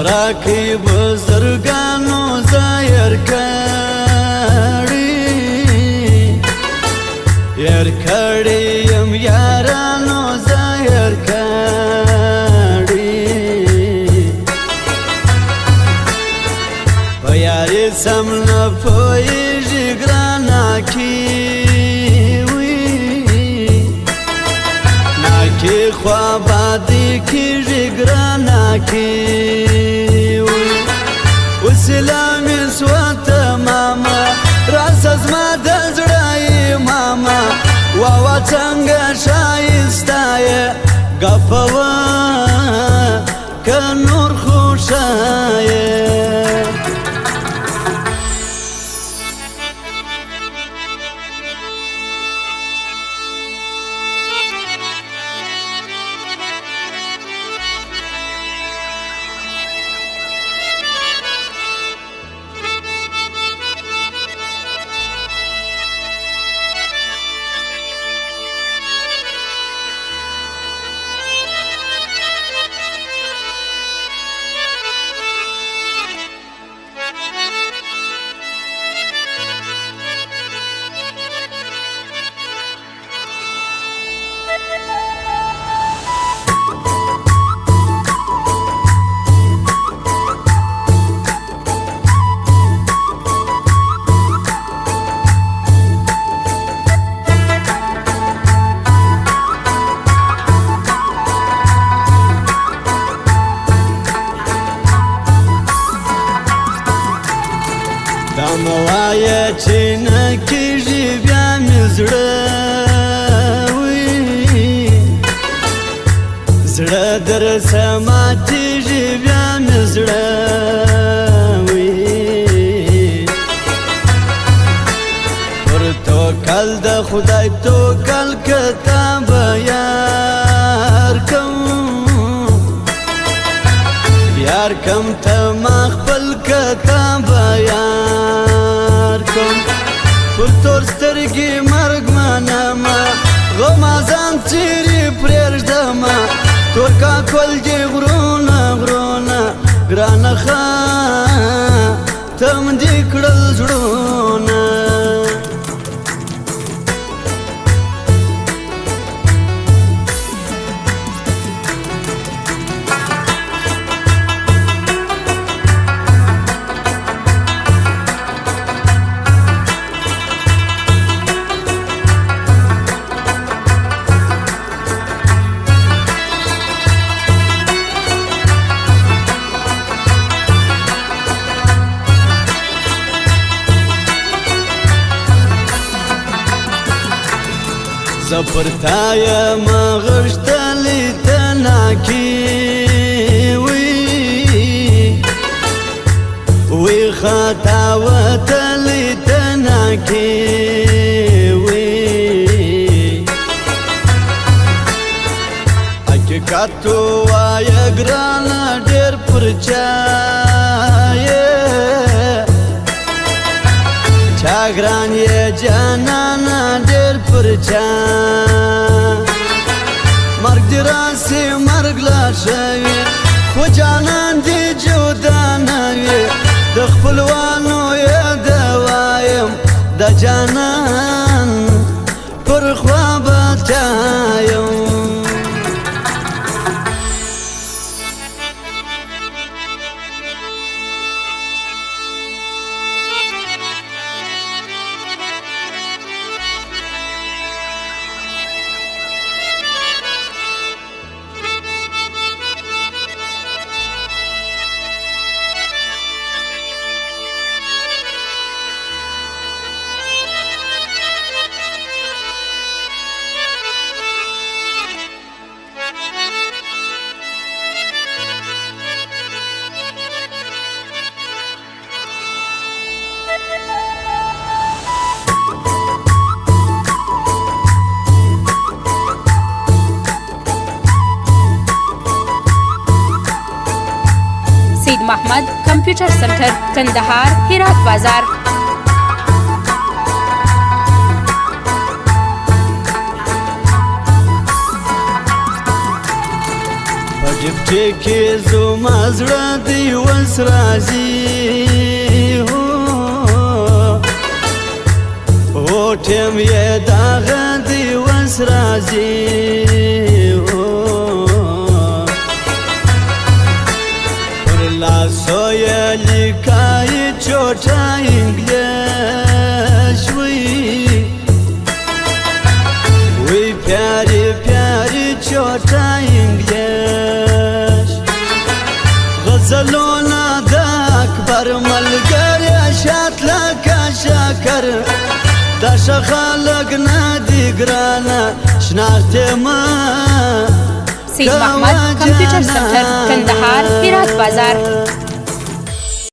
عمرکی بزرگانو زایر کړی یر کړی یم یارانو زایر کړی په یاري سم نه پوهېږي ګرانه کیوي ناکې خوا بادي کېږي ګرانه کیوي وسلامي سوته ماما راسه زما د زړه یې ماما واوا څنګه ښایسته یې ګپوه که نور خوشه یې دا موایا چې نه کېږي بیا مې زړه وي زړه درسه ماتېږي بیا مې زړه وي پر توکل د خدای توکل که تا به یار کوم یار کم ته ما خپل که تا به یار کم پر تور سترګې مرګ منمه غمه ځان څیرې پرېږدمه تور کاکل دې غرونه غرونه ګرانه ښه تم دې کړل زړونه زه پر تا یم غښتلی ته ناکیوي وی خطا وتلی ته ناکیوي حقیقت ووایه ګرانه ډېر پر چا یې چا ګران یې جانانه ډېر پر چا مرګ دې راسي مرګ لا شوي خو جانان دې جدا نه وي د خپلوانو یې دوایم د جانان پر خوا به تایم محمد کمپیوټر سنټر کندهار هرات بازار جب ټکی زما زړه دی وس راځي ټیم یې داغه دی وس راځي پر لاسو یې لیکای چوټه انګلیش وی پیاری پیاری چوټه انګلیش غزلونه د اکبر ملګری شات لکه شکر دا خلق نادي ګرانه شناخته ما سید محمد کمپیوټر سنټر کندهار هرات بازار